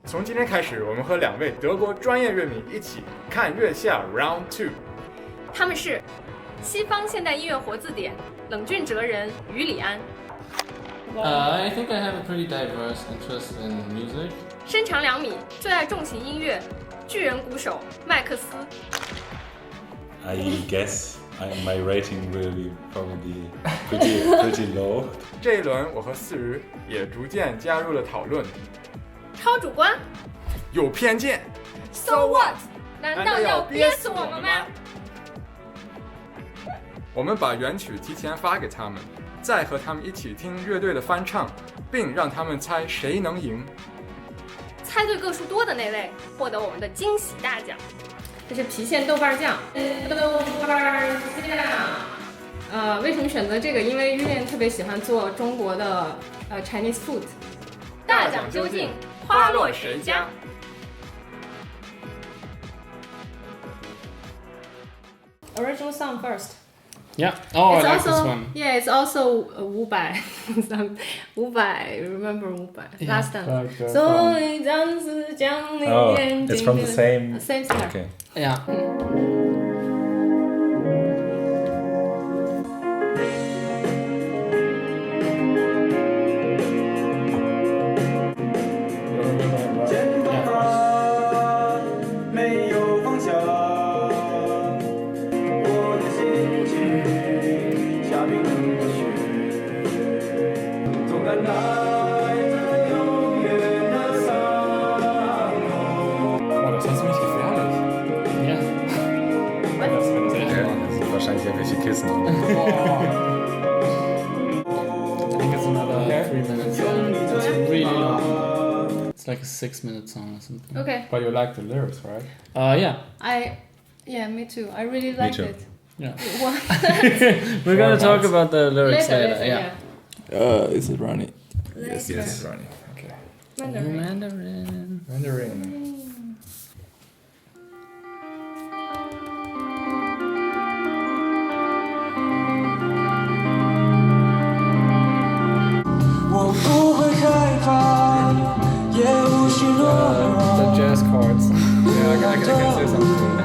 从今天开始，我们和2位德国专业乐迷一起看月下 Round 2。他们是西方现代音乐活字典冷峻哲人于里安。I think I have a pretty diverse interest in music. 身长2米，最爱重型音乐，巨人鼓手麦克斯。I guess my rating will be probably pretty low. 这一轮，我和四鱼也逐渐加入了讨论。超主观，有偏见 ，So what？ 难道要憋死我们吗？我们把原曲提前发给他们，再和他们一起听乐队的翻唱，并让他们猜谁能赢。猜对个数多的那位获得我们的惊喜大奖。这是郫县豆瓣酱，豆瓣酱。为什么选择这个？因为于恋特别喜欢做中国的Chinese food。大奖究竟花落谁家？Original song first. Yeah. Oh, It's I like also, this one. Yeah, it's also 500. 500, remember 500 last time. 所以暂时将你眼睛。It's from the same singer. Okay. Yeah. Kissen. I think it's another 3 minutes long. It's really long. It's like a 6-minute song or something. Okay. But you like the lyrics, right? Yeah, me too. I really liked it. Yeah. We're gonna talk about the lyrics later. Yeah. Is it running? Yes, it's running. Okay. Mandarin. Mandarin. 我不会害怕，也无需懦弱。 The jazz chords. Yeah, I can say something.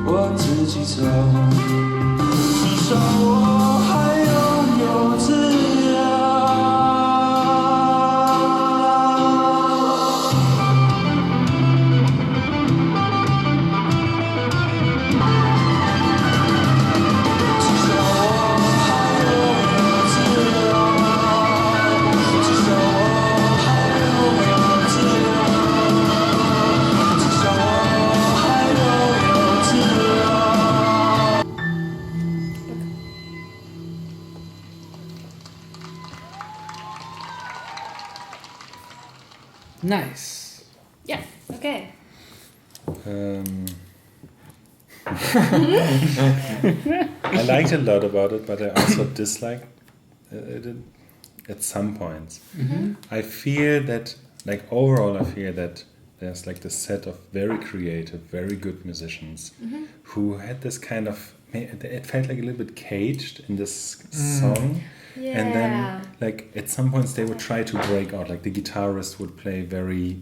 我自己走，至少我还拥有自由。至少我还拥有自由。 Nice. Yeah. Okay. I liked a lot about it, but I also disliked it at some points. Mm-hmm. I fear that, overall, I fear that there's this set of very creative, very good musicians who had this kind of. It felt like a little bit caged in this song. Yeah. And then, at some points, they would try to break out. The guitarist would play very,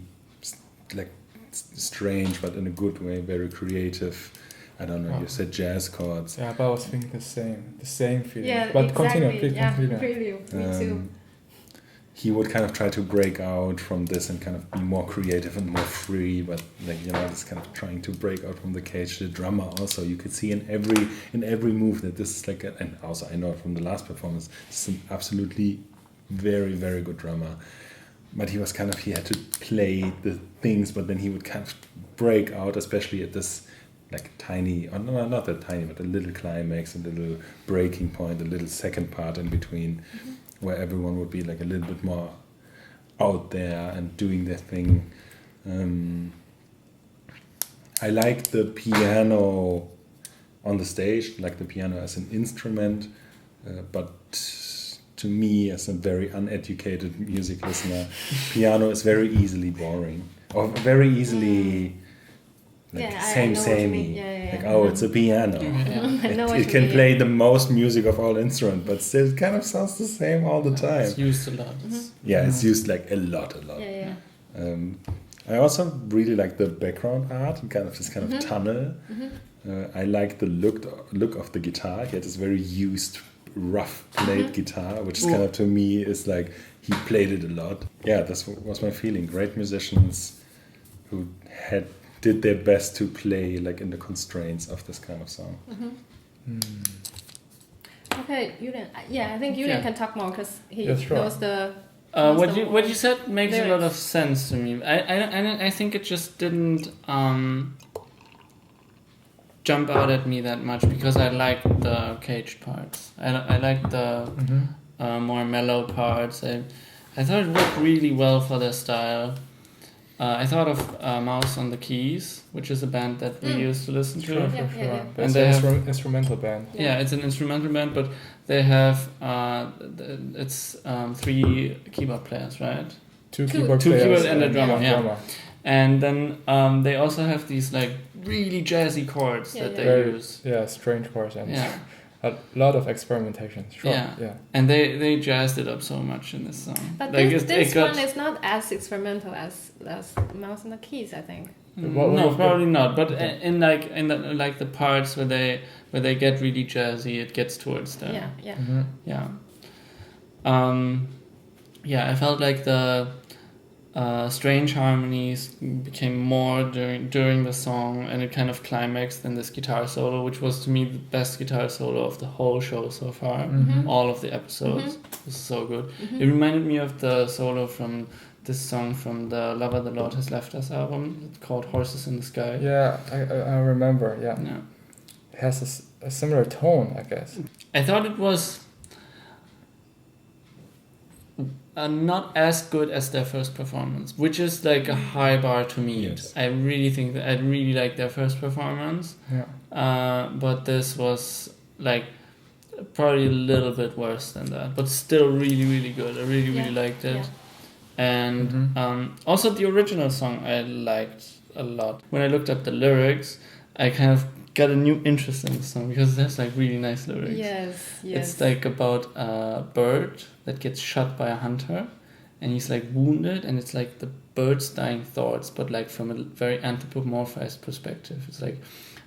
strange, but in a good way, very creative. I don't know. You said jazz chords. Yeah, but I was thinking the same feeling. Yeah, but exactly. Continue, please continue. Really, me too. He would kind of try to break out from this and kind of be more creative and more free, but this kind of trying to break out from the cage. The drummer also, you could see in every move that this is and also I know from the last performance, it's an absolutely very, very good drummer. But he had to play the things, but then he would kind of break out, especially at this tiny, or no, not that tiny, but a little climax and a little breaking point, a little second part in between. Where everyone would be a little bit more out there and doing their thing. I like the piano on the stage, the piano as an instrument, but to me, as a very uneducated music listener, piano is very easily boring or very easily samey. It's a piano. It can play the most music of all instruments, but still it kind of sounds the same all the time. It's used a lot. Yeah, it's used a lot. Yeah. I also really like the background art and kind of this kind of tunnel. I like the look of the guitar. He had this very used, rough played guitar, which is kind of, to me, is like he played it a lot. Yeah, this was my feeling. Great musicians who did their best to play like in the constraints of this kind of song. Okay, Julian. Yeah, I think Julian can talk more because he Yeah, sure. knows the. What you said makes a lot lyrics. of sense to me. I think it just didn't jump out at me that much because I like the caged parts. I like the more mellow parts. I thought it worked really well for their style. I thought of Mouse on the Keys, which is a band that we used to listen to. Yeah. And It's they an have, instrumental band. yeah, it's an instrumental band, but they have it's 3 keyboard players, right? Two Two keyboard keyboard players and a drummer, one yeah. drummer. And then they also have these like really jazzy chords that they Very, use. yeah, strange chords and Yeah. a lot of experimentation. Sure. Yeah. And they jazzed it up so much in this song. But Like, this it got- one is not as experimental as Mouse and the Keys, I think. No, probably not. But in the parts where they get really jazzy, it gets towards them. Yeah. I felt like the strange harmonies became more during the song, and it kind of climaxed in this guitar solo, which was to me the best guitar solo of the whole show so far. All of the episodes. It was so good. It reminded me of the solo from this song from the Lover the Lord Has Left Us album. It's called Horses in the Sky. Yeah, I remember. Yeah. Yeah. It has a similar tone, I guess. I thought it was not as good as their first performance, which is like a high bar to meet. Yes. I really think that I really liked their first performance, but this was like probably a little bit worse than that, but still really, really good. I really liked it. Yeah. And also the original song I liked a lot. When I looked up the lyrics, I kind of got a new interest in the song because it has like really nice lyrics. Yes. It's like about a bird that gets shot by a hunter, and he's like wounded, and it's like the bird's dying thoughts, but like from a very anthropomorphized perspective. It's like,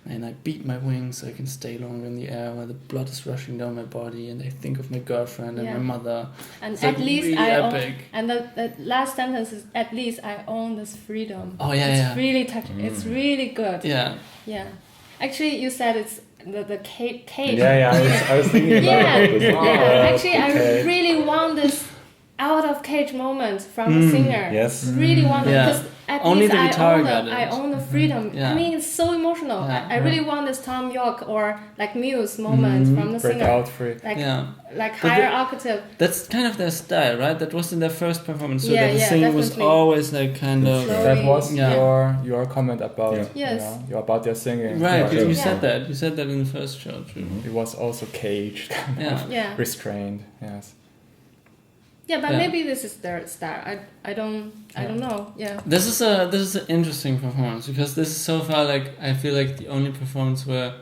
and I beat my wings so I can stay longer in the air while the blood is rushing down my body, and I think of my girlfriend and my mother. And It's at like least really I own, epic. and the last sentence is, at least I own this freedom. Oh yeah, It's yeah. really touching. It's really good. Yeah. Yeah. Actually, you said it's the cage. I was thinking about this. Actually, okay. I really want this out of cage moment from the singer. Yes. Really want it Yeah. because at Only least the guitar got it. I own the freedom. Yeah. I mean, it's so emotional. Yeah. I really want this Tom York or like Muse moment from the Break singer. out free. Like But higher octave. That's kind of their style, right? That was in their first performance. So Yeah, that the yeah, singing was definitely. always like kind of Slowly. That was Yeah. your comment about Yes. about their singing. right. Yeah. You Yeah. said that. You said that in the first show too. It was also caged, kind Yeah. of Yeah. restrained. Yes. Yeah, but Yeah. maybe this is their style. I don't know. Yeah. This is an interesting performance because this is so far like I feel like the only performance where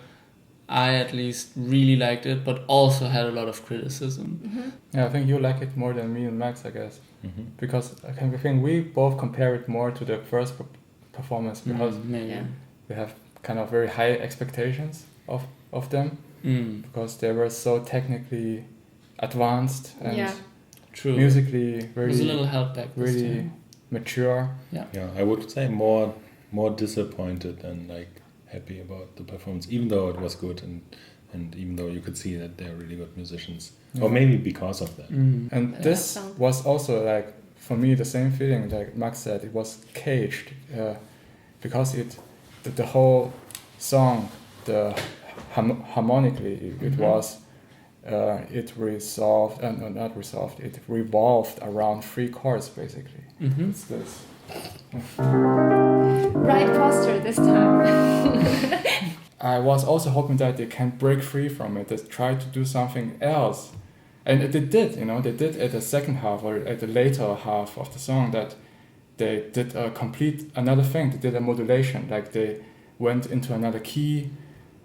I at least really liked it, but also had a lot of criticism. Yeah, I think you like it more than me and Max, I guess, because I think we both compare it more to the first performance because Maybe. Yeah. we have kind of very high expectations of them because they were so technically advanced and Yeah. True. musically It was a little very held back. This really time. mature. Yeah, I would say more disappointed than like happy about the performance, even though it was good and even though you could see that they're really good musicians, or maybe because of that. And Yeah, this sound. was also like for me the same feeling like Max said. It was caged because the whole song, the harmonically it was it resolved and not resolved. It revolved around 3 chords basically. It's this. Right posture this time. I was also hoping that they can break free from it, they try to do something else. And they did, they did at the second half or at the later half of the song that they did a complete another thing. They did a modulation, like they went into another key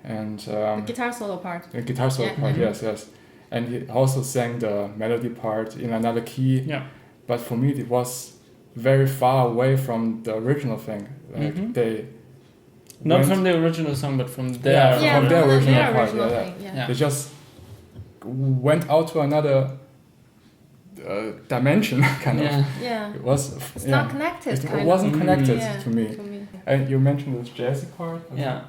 and The guitar solo part. the guitar solo Yeah. part, yes. And he also sang the melody part in another key. Yeah. But for me, it was very far away from the original thing. Like they Not went- from the original song, but from their from their original their part, original yeah. thing, yeah. Yeah. They just went out to another dimension, kind of. Yeah. Yeah. It was. It's yeah. not connected. It kind wasn't of. connected Yeah, to me. And you mentioned this jazzy part. Yeah.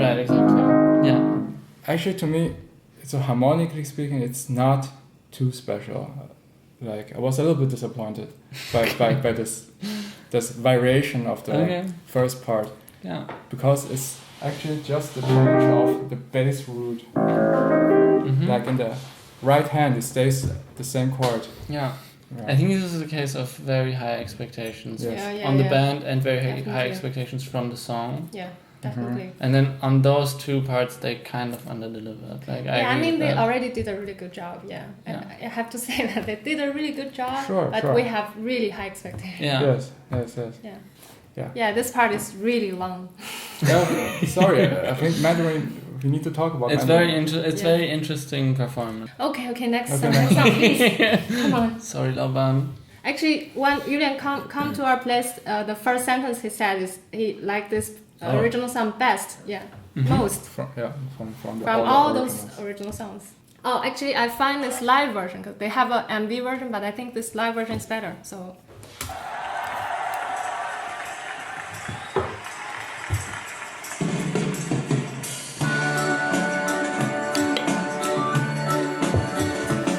Right, exactly. Yeah. Actually, to me, so harmonically speaking, it's not too special. Like I was a little bit disappointed by this variation of the Okay. first part, Yeah. because it's actually just the change of the bass root. Mhm. Like in the right hand, it stays the same chord. Yeah. Yeah. I think this is a case of very high expectations Yes. Yeah, on the yeah. band and very Definitely. high expectations from the song. Yeah, definitely. And then on those two parts, they kind of underdelivered. Like I Yeah, I agree mean, with they that. already did a really good job, yeah. And I have to say that they did a really good job, Sure, but sure. we have really high expectations. Yeah. Yes. Yeah, this part is really long. Sorry, I think Mandarin. We need to talk about. It's Mandarin. it's Yeah. very interesting performance. Okay, next Okay, song, next next song, please. Come on. Sorry, Laban. Actually, when Julian come to our place, the first sentence he said is he liked this Oh. original song best. Yeah, most From the from all all the those originals. original songs. Oh, actually, I find this live version because they have a MV version, but I think this live version is better. So.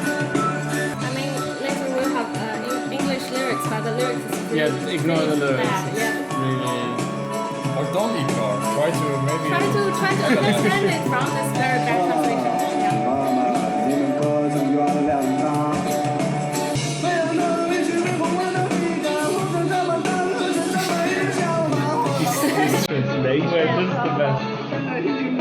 I mean, later we'll have English lyrics, but the lyrics is really, Yeah, ignore the really lyrics. bad, yeah. Really. Or don't ignore. Try to maybe. Try to understand it from this very bad translation. Yeah. 你们可曾原谅他？没有能力去面红我的皮感，或者这么淡，或者这么一笑吗？ Wait, this is the best. 我的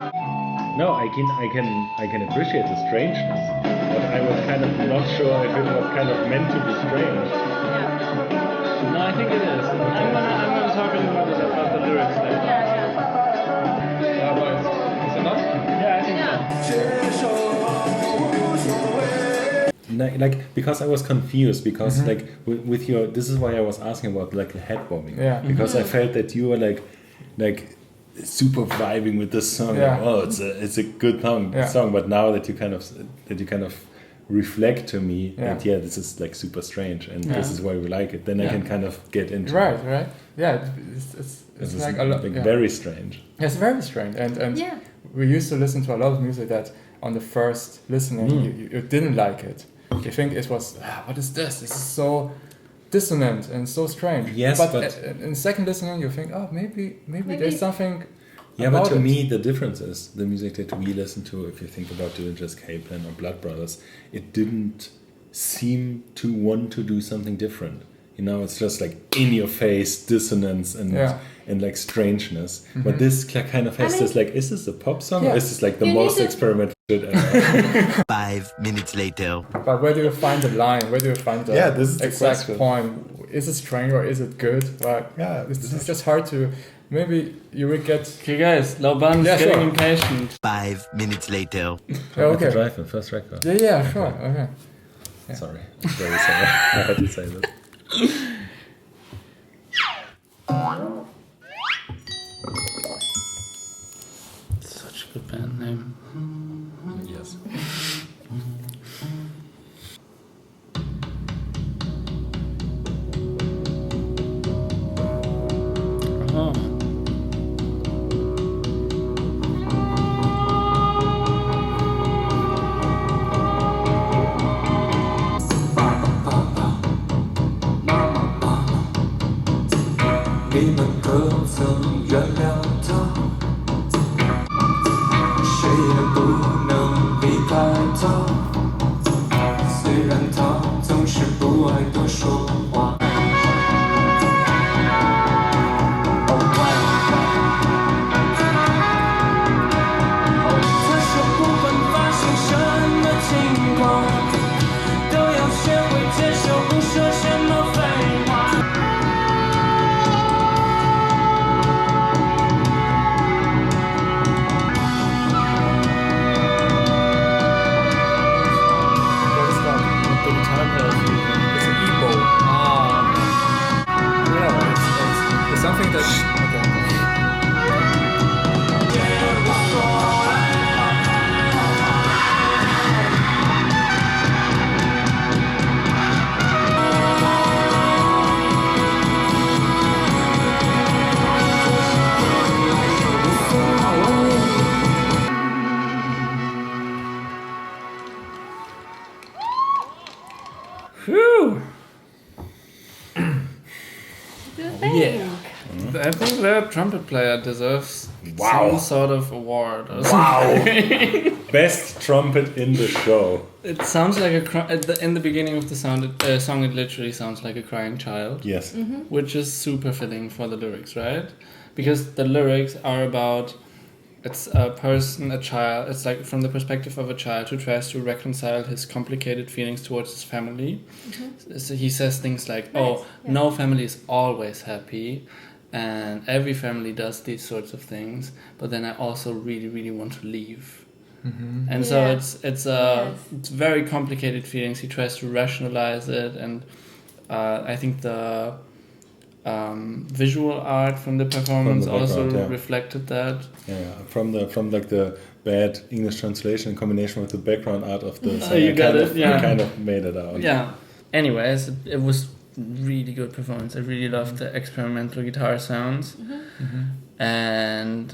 No, I can appreciate the strangeness, but I was kind of not sure if it was kind of meant to be strange. No, I think it is. I'm gonna talk about the lyrics later. Is it not? Yeah, I think so. Like because I was confused because like with your, this is why I was asking about like the head bobbing. Yeah. Because I felt that you were like super vibing with this song. Yeah. Like, oh, it's a good Yeah. song. But now that you kind of reflect to me Yeah. that this is like super strange and Yeah. this is why we like it, then I Yeah. can kind of get into Right. it. Right. Yeah. It's This is like a lot. like Yeah. very strange. It's very strange, and Yeah. we used to listen to a lot of music that on the first listening you didn't like it. You think it was what is this? This is so dissonant and so strange. Yes, but- in second listening you think, oh, maybe there's something. Yeah, but about to it. me the difference is the music that we listen to. If you think about Dillinger's K-Plan or Blood Brothers, it didn't seem to want to do something different. You know, it's just like in your face dissonance and Yeah. and like strangeness. But this kind of has I mean- this like, is this a pop song Yeah. or is this like the You most need to- experimental shit ever? 5 minutes later. But where do you find the line? Where do you find the Yeah, this is the exact question. point? Is it strange or is it good? Well, Yeah, it's just hard to. Maybe you will get. Okay, guys, Lauban's Yeah, getting sure. impatient. 5 minutes later. Okay. Drive in first record. Yeah, sure. Okay. Sorry, I'm very sorry. I had to say this. Such a good band name. Yes. 可曾原谅他？谁也不能离开他，虽然他总是不爱多说话。他说不管发生什么情况，都要学会接受，不说什么废话。It's an E-bow. Yeah, it's something that. Whew. Yeah. I think the trumpet player deserves Wow. some sort of award. Or Wow! Best trumpet in the show. It sounds like in the beginning of the song, it literally sounds like a crying child, Yes. which is super fitting for the lyrics, right? Because the lyrics are about, it's a child, it's like from the perspective of a child who tries to reconcile his complicated feelings towards his family. So he says things like, no family is always happy, and every family does these sorts of things, but then I also really, really want to leave. And so it's very complicated feelings. He tries to rationalize it, and I think the visual art from the performance also reflected that. Yeah, from like the bad English translation in combination with the background art of the song, You got it, yeah. kind of made it out. Yeah. Anyways, it was really good performance. I really loved the experimental guitar sounds, and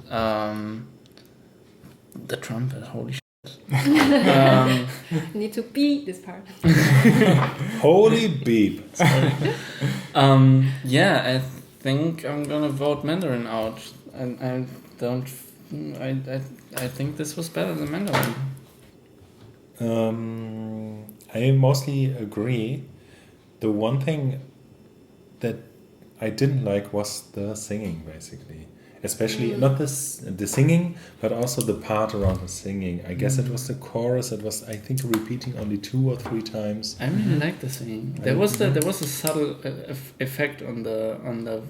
the trumpet. Holy shit! Need to beat this part. Holy beep! Yeah, I think I'm gonna vote Mandarin out, and I don't. I think this was better than Mandarin. I mostly agree. The one thing that I didn't like was the singing, basically. Especially not the singing, but also the part around the singing. I guess it was the chorus. It was, I think, repeating only 2 or 3 times. I really liked the singing. There was a subtle effect on the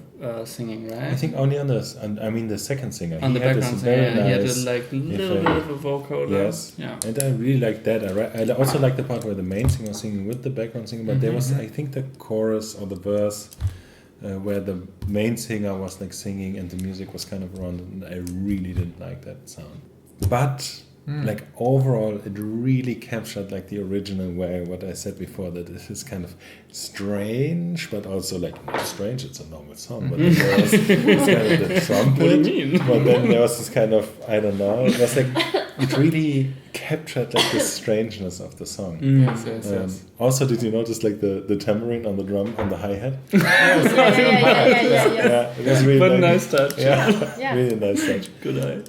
singing, right? I think only on this, and I mean the second singer. On the background singer, he had a nice little bit of a vocal. Yes, yeah. And I really liked that. I also liked the part where the main singer was singing with the background singer, but there was, I think, the chorus or the verse where the main singer was like singing and the music was kind of around, and I really didn't like that sound. But like overall, it really captured like the original way. What I said before, that it is kind of strange, but also like not strange. It's a normal song, but then there was this kind of the trumpet. What do you mean? But then there was this kind of, I don't know. It was like it really captured like the strangeness of the song. Yes. Also, did you notice like the tambourine on the drum on the hi-hat? Yeah. It was really But like, nice touch. Yeah. really nice touch. Good eye.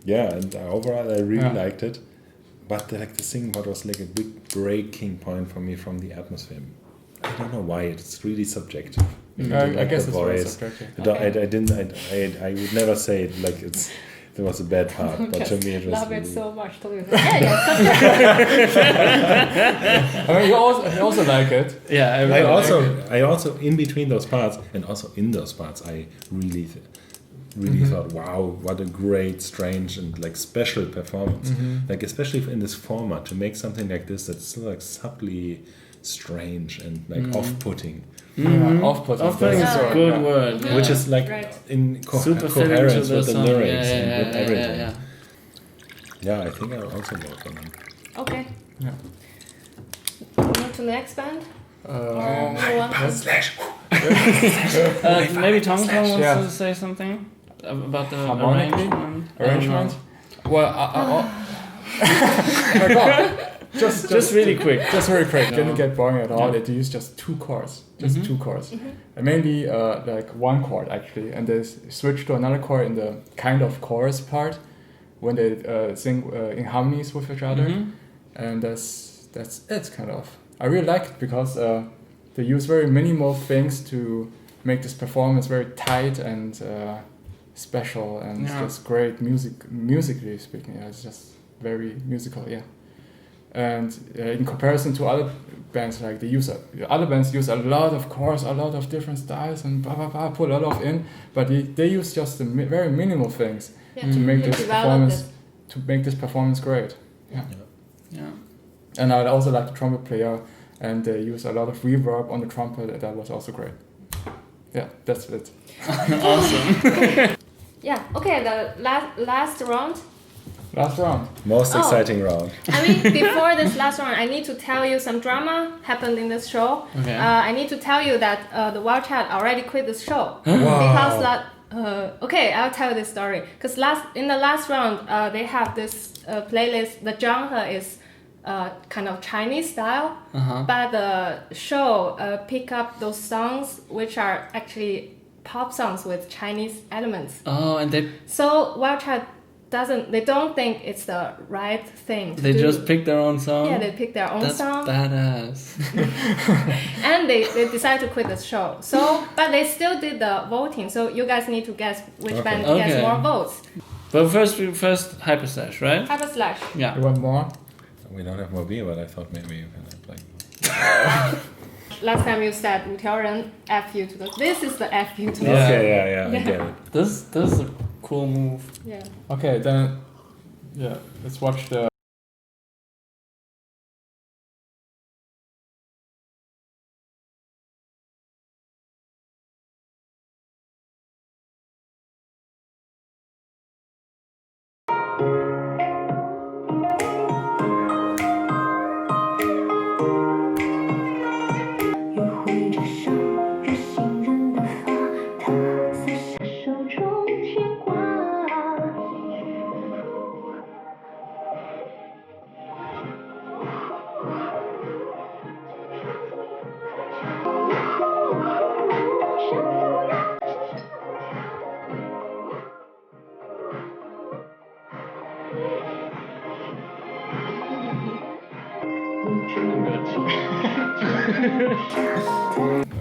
And overall I really liked it, but the singing part was like a big breaking point for me from the atmosphere. I don't know why. It's really subjective. I guess the it's very voice. subjective. I would never say it like there was a bad part, but to me it was. Love really, it so much. Totally. I mean, you also like it. Yeah, I also in between those parts and also in those parts I really thought, wow, what a great, strange and like special performance. Like especially in this format, to make something like this that's still like subtly strange and like off-putting. Off-putting. Off-putting is a good word. Yeah. Which is like Right. Super coherence fitting with to the song. lyrics and with everything. Yeah. Yeah, I think I'll also vote for them. Okay. Yeah. Move to the next band. Or Maybe Tom wants Yeah. to say something about the Harmonic arrangement. arrangement. Well, oh my god. Just really quick. Just very quick. No. Didn't get boring at all. Yeah. They used just 2 chords, just 2 chords, and maybe like 1 chord actually, and they switch to another chord in the kind of chorus part when they sing in harmonies with each other, and that's it kind of. I really like it because they use very minimal things to make this performance very tight and special, and it's just great musically speaking. Yeah, it's just very musical. Yeah. And in comparison to other bands, like other bands use a lot of chords, a lot of different styles, and blah blah blah, put a lot of in. But they use just the very minimal things to make this performance great. Yeah. And I also like the trumpet player, and they use a lot of reverb on the trumpet. That was also great. Yeah, that's it. Awesome. Yeah. Okay. The last round. Last round. Most exciting round. I mean, before this last round, I need to tell you some drama happened in this show. Okay. I need to tell you that the Wild Chat already quit this show. Wow. Because okay, I'll tell you this story. Because in the last round, they have this playlist. The genre is kind of Chinese style, but the show pick up those songs which are actually pop songs with Chinese elements. Oh, and So Wild Chat they don't think it's the right thing to they do. just pick their own song. Yeah, they pick their own song. That's badass. And they decided to quit the show. So, but they still did the voting. So you guys need to guess which band gets more votes. But first Hyper Slash, right? Hyper Slash. Yeah. You want more? We don't have more beer, but I thought maybe you can have like. Last time you said 五条人 F you to the. This is the F you to the. Yeah. Okay, yeah, I get it. This is a cool move. Yeah. Okay, then, yeah, let's watch the.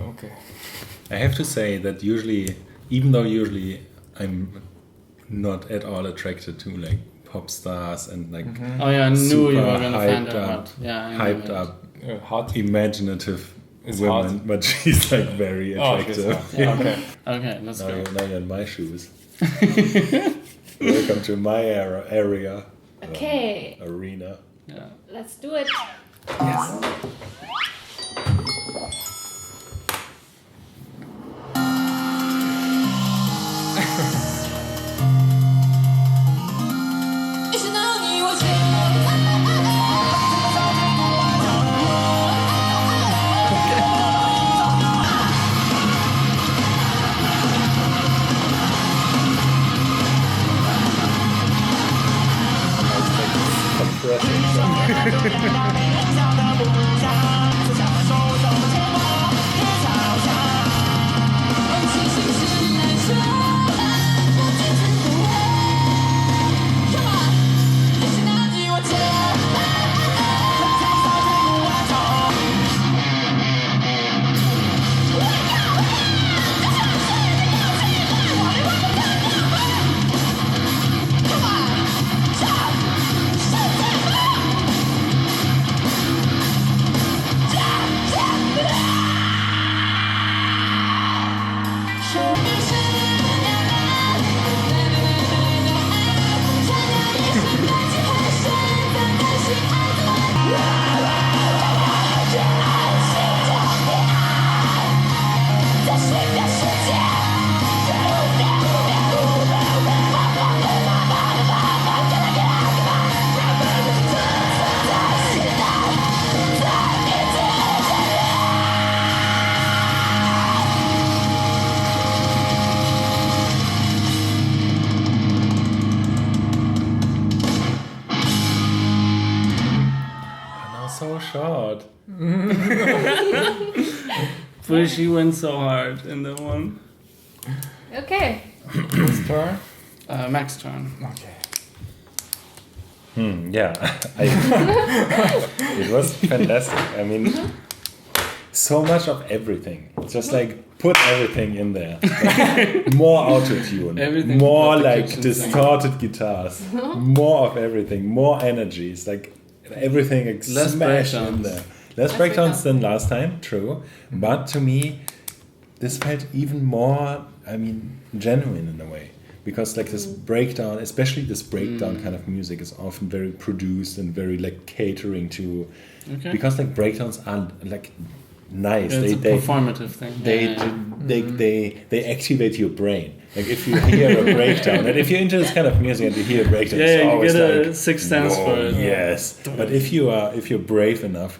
Okay. I have to say that usually I'm not at all attracted to like pop stars and like Oh yeah, I knew you were gonna find hyped that up, out. Yeah, I knew hyped it. up, Hot. imaginative It's women, hot. but she's like very attractive. Yeah, okay. Okay, let's go. Now you're in my shoes. Welcome to my area. Okay. Arena. Yeah. Let's do it. short. But she went so hard in that one. Okay. Whose turn? Max turn. Okay. Yeah, it was fantastic. I mean, so much of everything. Just like put everything in there. Like, more auto-tune, Everything more but the like kitchen distorted guitars, more of everything, more energy. It's like everything like Less smashed in breakdowns. there. Less breakdowns than last time, true. But to me, this felt even more, I mean, genuine in a way. Because like this breakdown, especially this breakdown kind of music is often very produced and very like catering to, because like breakdowns are like nice. Yeah, it's they a performative thing. they activate your brain. Like if you hear a breakdown, and if you're into this kind of music and you hear a breakdown, it's you always get a like, sixth sense whoa, for it. Yes, but if you're brave enough,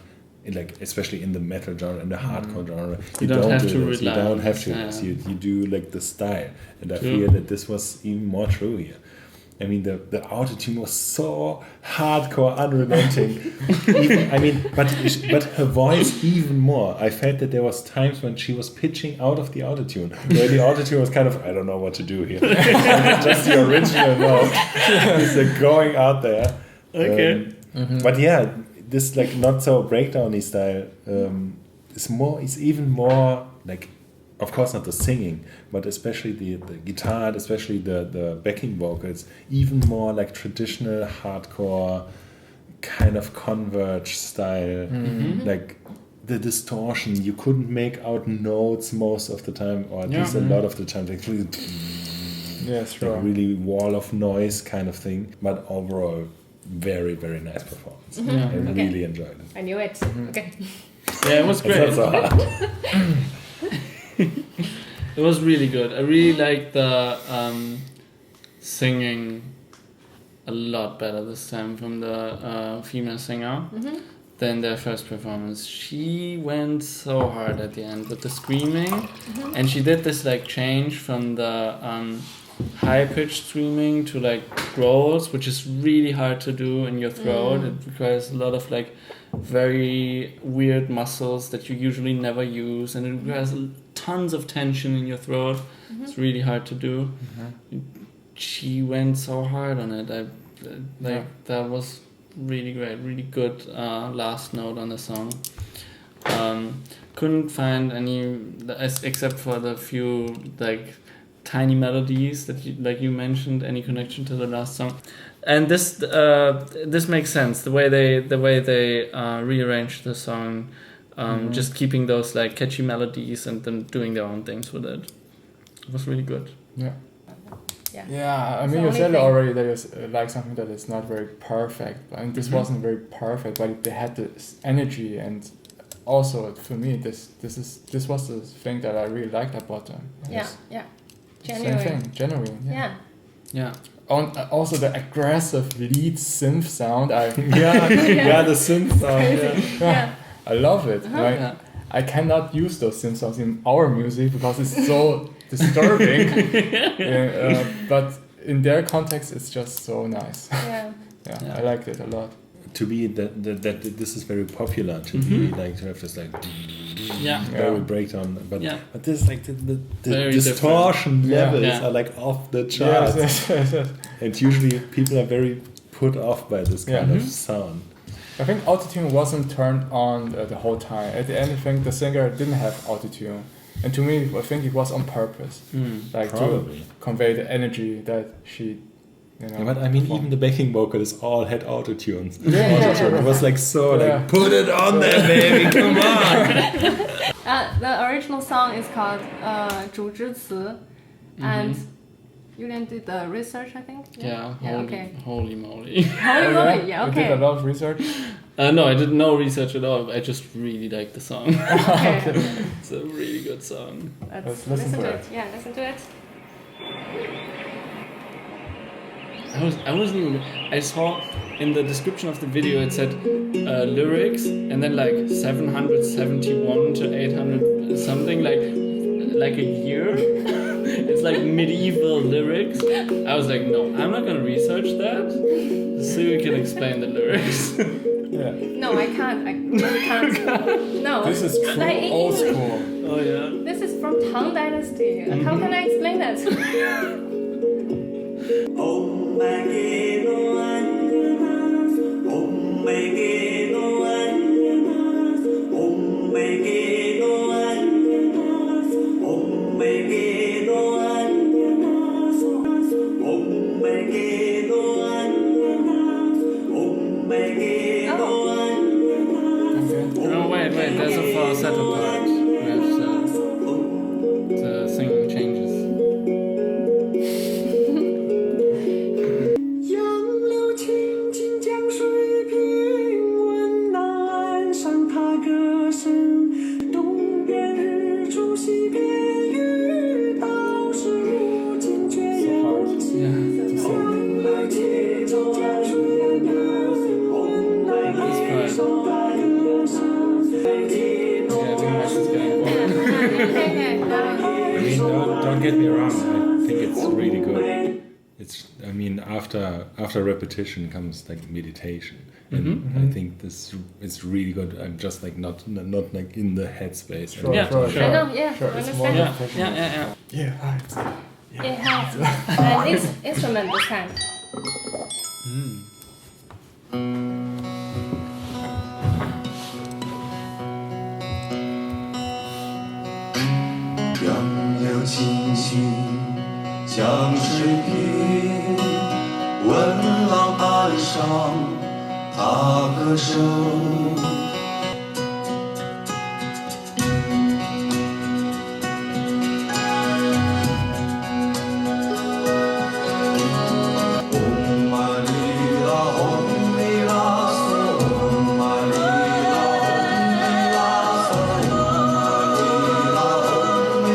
like especially in the metal genre and the hardcore genre, you don't have to do this. You rely don't on have this, to. yeah. You do like the style, and I True. feel that this was even more true here. I mean, the autotune was so hardcore, unrelenting. But her voice even more. I felt that there was times when she was pitching out of the autotune, where the autotune was kind of, I don't know what to do here. Just the original note. It's like going out there. Okay. But yeah, this like not so breakdowny style is even more like, of course not the singing, but especially the guitar, especially the backing vocals, even more like traditional hardcore kind of converge style. Like the distortion, you couldn't make out notes most of the time, or at least a lot of the time. Like really, Yes, sure. like really wall of noise kind of thing. But overall, very, very nice performance. I really enjoyed it. I knew it. Okay. Yeah, it was great. It's not so hard. It was really good. I really liked the singing a lot better this time from the female singer than their first performance. She went so hard at the end with the screaming, and she did this like change from the high-pitched screaming to like growls, which is really hard to do in your throat. It requires a lot of like very weird muscles that you usually never use, and it requires tons of tension in your throat. It's really hard to do. She went so hard on it. That was really great, really good last note on the song. Couldn't find any, except for the few like tiny melodies that you mentioned, any connection to the last song. And this makes sense, the way they rearranged the song, just keeping those like catchy melodies and then doing their own things with it. It was really good. Yeah. Yeah. Yeah, I It's mean, the you said only thing. already that it's like something that is not very perfect. I mean, this wasn't very perfect, but they had this energy, and also for me, this was the thing that I really liked about them. Yeah. It's Yeah. Same Genuine. thing, genuine. Yeah. Yeah. Also, the aggressive lead synth sound. the synth sound. Yeah. I love it. Like, Yeah. I cannot use those synth sounds in our music because it's so disturbing. But in their context, it's just so nice. Yeah. Yeah, I liked it a lot. To be that this is very popular to be like to have this like very breakdown, but this like the Very distortion different. levels Yeah. are like off the charts, Yes. and usually people are very put off by this kind of sound. I think autotune wasn't turned on the whole time. At the end, I think the singer didn't have autotune. And to me, I think it was on purpose. Like Probably. to convey the energy that she, But I mean, even the backing vocals all had autotunes. Yeah. It was like so Yeah. like, put it on there, baby, come on. The original song is called 主之词, and Julian did the research, I think. Yeah. Okay. Holy moly. Holy moly, yeah, You did a okay. lot of research. No, I did no research at all. I just really like the song. Okay. It's a really good song. Let's listen to to it. it. Yeah, listen to it. I wasn't even. I saw in the description of the video it said lyrics and then like 771 to 800 something like a year. It's like medieval lyrics. I was like, no, I'm not gonna research that. So you can explain the lyrics. Yeah. No, I can't. I really can't. No. This is true Like, old school. Oh yeah. This is from Tang Dynasty. How can I explain that? Oh wait, there's a falsetto part where the singing changes. 杨柳青青江水平，闻那岸上踏歌声。东边日出西边雨，道是无尽却有情。杨柳青青江水平，闻那岸上踏歌声。 I mean, don't get me wrong. I think it's really good. I mean, after repetition comes like meditation, and I think this is really good. I'm just like not like in the headspace. Sure, Yeah, sure, sure. I know, yeah, Sure, I it's more understand. than Yeah. Yeah, It has an instrument this time. Mm. 杨柳青青江水平，闻郎岸上踏歌声。红玛丽拉，红丽拉嗦，红玛丽拉，红丽拉嗦，红玛丽拉，红丽。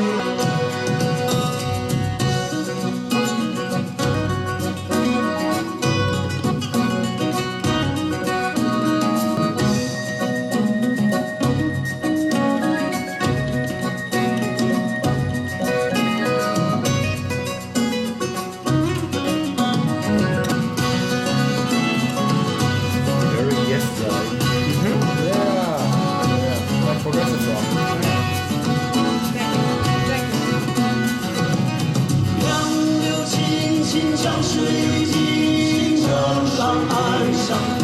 Very yes-like. Yeah, like progressive rock. 杨柳青青江水静，闻郎岸上，闻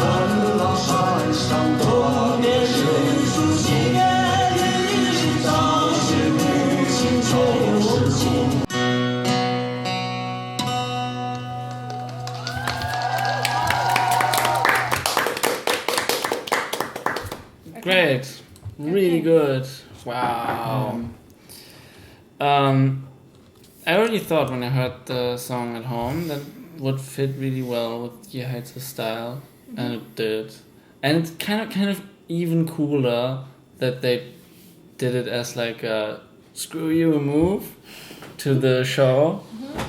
郎岸上，东边日出西边雨，道是无情却有情。 Great, really good. Wow. I already thought when I heard the song at home that would fit really well with Yehait's style, and it did. And it's kind of even cooler that they did it as like a screw you move to the show.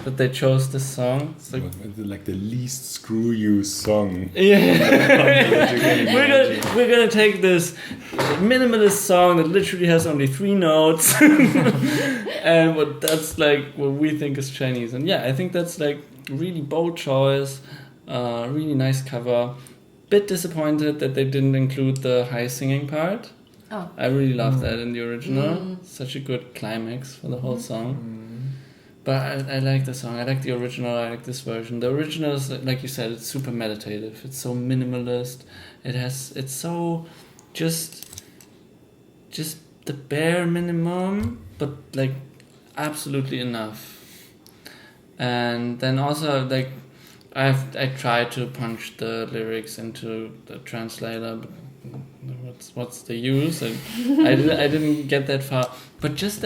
That they chose this song. It's Like the least screw you song. yeah. we're gonna take this minimalist song that literally has only 3 notes and that's like what we think is Chinese. And yeah, I think that's like really bold choice, really nice cover. Bit disappointed that they didn't include the high singing part. Oh. I really love that in the original. Such a good climax for the whole song. But I like the song. I like the original. I like this version. The original is, like you said, it's super meditative. It's so minimalist. It's so just the bare minimum, but like absolutely enough. And then also like I tried to punch the lyrics into the translator, but what's the use? I didn't get that far. But just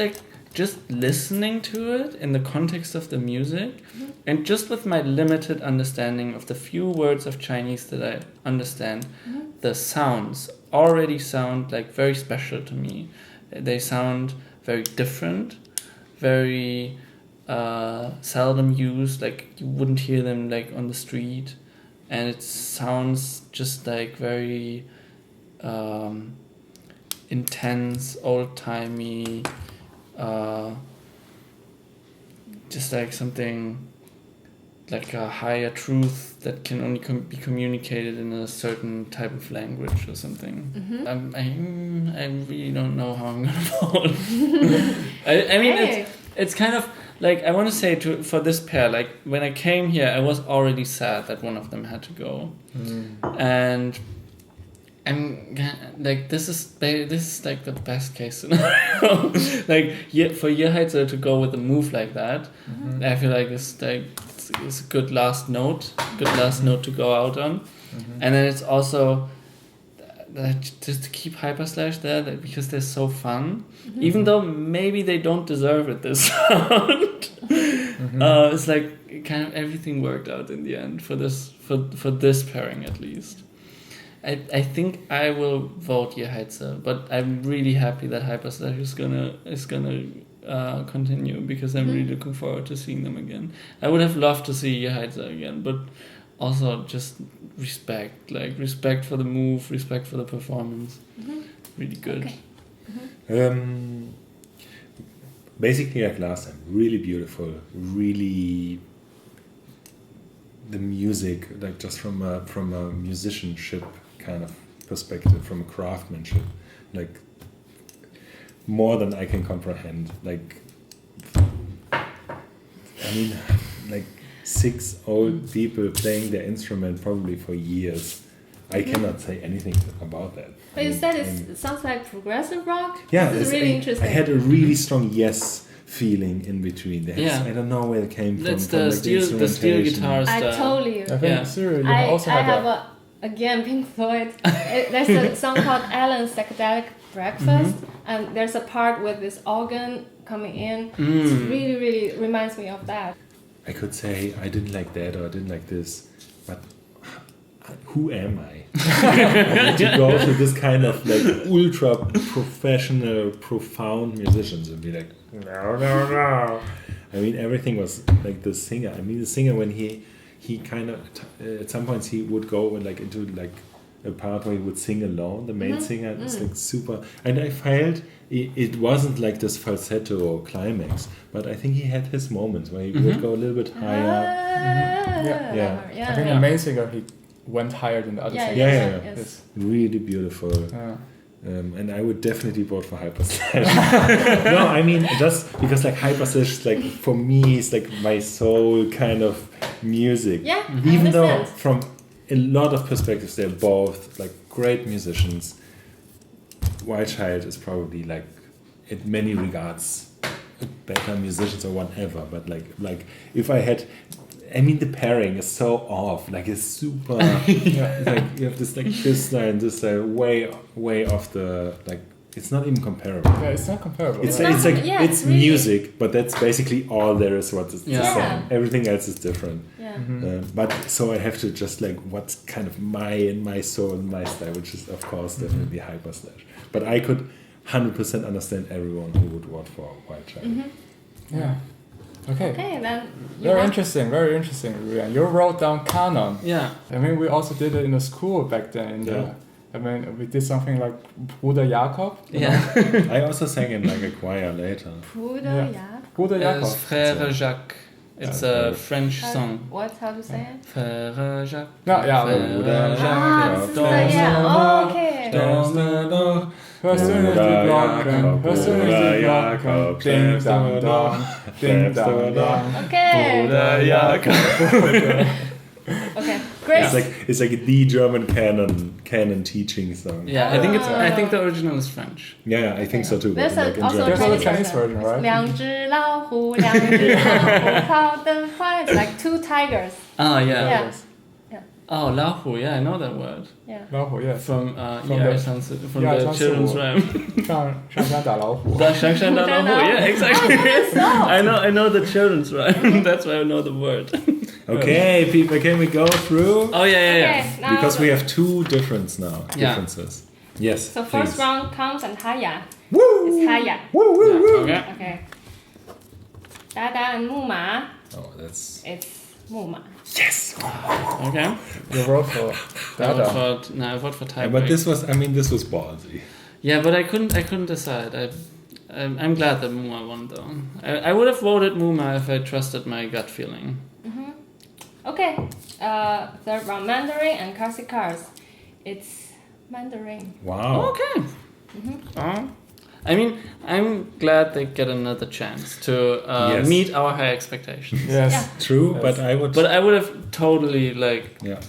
listening to it in the context of the music, and just with my limited understanding of the few words of Chinese that I understand, the sounds already sound like very special to me. They sound very different, very seldom used, like you wouldn't hear them like on the street, and it sounds just like very intense, old-timey, just like something like a higher truth that can only be communicated in a certain type of language or something. I really don't know how I'm gonna vote. I mean, Hey. it's kind of like, I want to say for this pair, like when I came here, I was already sad that one of them had to go, and I'm like, this is like the best case scenario. Like, for Yehaitze to go with a move like that, I feel like it's a good last note to go out on, and then it's also just to keep Hyperslash there, because they're so fun, even though maybe they don't deserve it this round. It's like kind of everything worked out in the end for this pairing at least. I think I will vote Yehaitze, but I'm really happy that Hyperslash is gonna continue, because I'm really looking forward to seeing them again. I would have loved to see Yehaitze again, but also just respect for the move, respect for the performance. Really good. Okay. Basically, like last time, really beautiful, really the music, like just from a musicianship kind of perspective, from a craftsmanship, like more than I can comprehend. Like, I mean, like 6 old people playing their instrument probably for years. I cannot say anything about that. But you said it sounds like progressive rock? Yeah, this is really interesting. I had a really strong yes feeling in between there. Yeah. I don't know where it came from. That's from the like steel instrumentation. guitar I style. totally I think Yeah. Cyril, you I also have again Pink Floyd. There's a song called Alan's Psychedelic Breakfast, and there's a part with this organ coming in. It really, really reminds me of that. I could say I didn't like that or I didn't like this, but who am I? To go to this kind of like ultra professional, profound musicians and be like, no. I mean, everything was like the singer. I mean, the singer, when he kind of at some points he would go like into like a part where he would sing alone. The main singer is like super, and I felt it wasn't like this falsetto climax, but I think he had his moments where he would go a little bit higher. I think the main singer, he went higher than the other singer. Yeah. Yes. Really beautiful. Yeah. And I would definitely vote for Hyperslash. No, I mean, just because like Hyperslash, like for me, is like my soul kind of music. Yeah, Even I though understand. from a lot of perspectives, they're both like great musicians. White Child is probably like, in many regards, better musicians or whatever. But like if I had, I mean, the pairing is so off. Like it's super. Like you have this like this line, this way off the like. It's not even comparable. Yeah, it's not comparable. It's not- like yeah, it's it's really- music, but that's basically all there is. What is the Yeah. same. Everything else is different. Yeah. But so I have to just like what's kind of my soul and my style, which is of course definitely Hyperslash. But I could 100% understand everyone who would vote for White Child. Yeah. Okay. Okay, then you Very have- interesting, very interesting. Rian. You wrote down canon. Yeah. I mean, we also did it in the school back then. I mean, we did something like Bruder Jakob. Yeah. I also sang in like a choir later. Bruder, Bruder It's Jakob. Frère Jacques. It's a French song. How to say it? Frère Jacques. Yeah. Bruder Ah, Jakob. yeah. Okay. Hörst du nicht die Glocken? Hörst du nicht die Glocken? Ding, dang, dang. Ding, dang, dang. Okay. Bruder Jakob. Okay. Great. It's like the German canon teaching song. Yeah, I think the original is French. Yeah, I think so too. but There's like in also There's German. also a Chinese version, right? 两只老虎，两只老虎跑得快. It's like 2 tigers. Oh yeah. Yeah. Oh, 老虎. Yeah, I know that word. Yeah. 老虎 yes. From From yeah, the- from yeah, the sounds children's cool. rhyme. 上山打老虎。 Shang Shang Da Lao Hu. Yeah, exactly. I know the children's rhyme. That's why I know the word. Okay, people, can we go through? Oh yeah. Okay. Now Because we have 2 differences now. Yeah. Differences. Yes. So first please. round comes and Haya. Woo! It's Haya. Woo, woo, woo. Okay. Okay. Dada and Muma. Oh, that's It's Muma. yes. Okay. You wrote for I Dada. vote for Yeah, tiebreak. but this was ballsy. Yeah, but I couldn't decide. I'm glad that Muma won though. I would have voted Muma if I trusted my gut feeling. Okay, third round Mandarin and Carsick cars. It's Mandarin. Wow. Okay. I mean, I'm glad they get another chance to Yes. meet our high expectations. Yes. Yeah. True, Yes. but I would. But I would have totally yeah.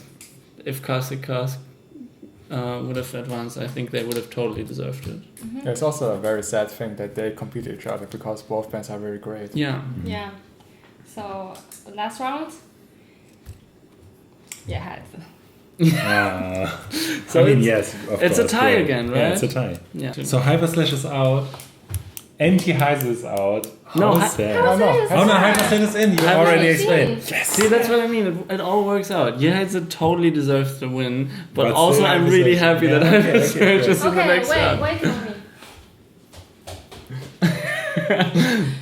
if Carsick cars would have advanced, I think they would have totally deserved it. It's also a very sad thing that they compete each other because both bands are very great. Yeah. Yeah. So last round. Yeah,孩子. So I mean, it's- yes. Of it's a course, tie yeah. again, Yeah, right? it's a tie. Yeah. So Hyperslash is out. Anti-Heise is out. No, How Hy- sad. No, no. Oh no, Hyperslash is in. You Hyperslash already is in. explained. Yes. See, that's what I mean. It all works out. Yeah, it totally deserves the win, but But also still, I'm Hyperslash- really happy that yeah, I'm okay, okay, just in the Okay, next wait round. for me.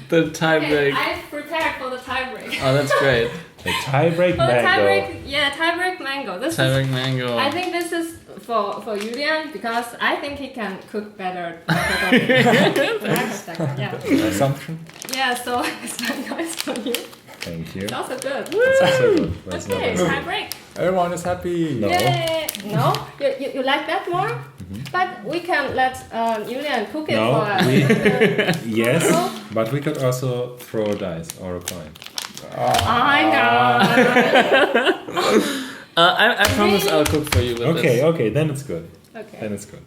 The Okay, tiebreak. I prepared for the tiebreak. Oh, that's great. The tiebreak For the mango. tiebreak mango. This is. Tiebreak mango. I think this is for Julian because I think he can cook better. Yeah. Assumption. Yeah. So this mango is for you. Thank you. It's also good. That's also good. That's not Okay, bad. tiebreak. Everyone is happy. No. Yay! No, you like that more? But we can let Julian cook it No, for us. Yes, No? but we could also throw a dice or a coin. I know. I promise I'll cook for you with Okay, this. okay, then it's good. Okay. Then it's good.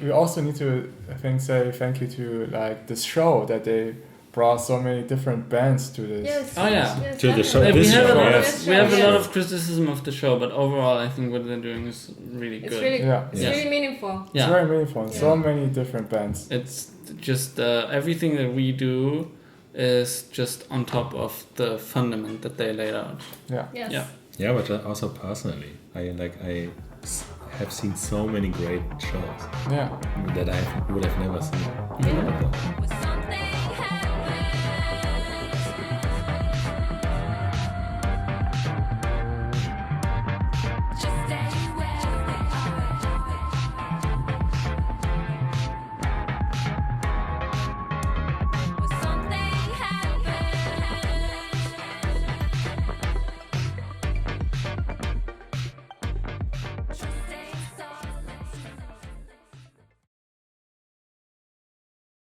We also need to, I think, say thank you to like this show that they brought so many different bands to this. Yes. Oh, yeah. Yes, To the show. We definitely. This have, a show, lot yes. of, we have a lot Yes. of criticism of the show, but overall I think what they're doing is really It's good. really, Yeah. it's Yes. really meaningful. It's Yeah. very meaningful. So many different bands. It's just everything that we do is just on top of the fundament that they laid out. Yeah. Yes. Yeah. Yeah, but also personally, I have seen so many great shows Yeah. that I would have never seen. Yeah.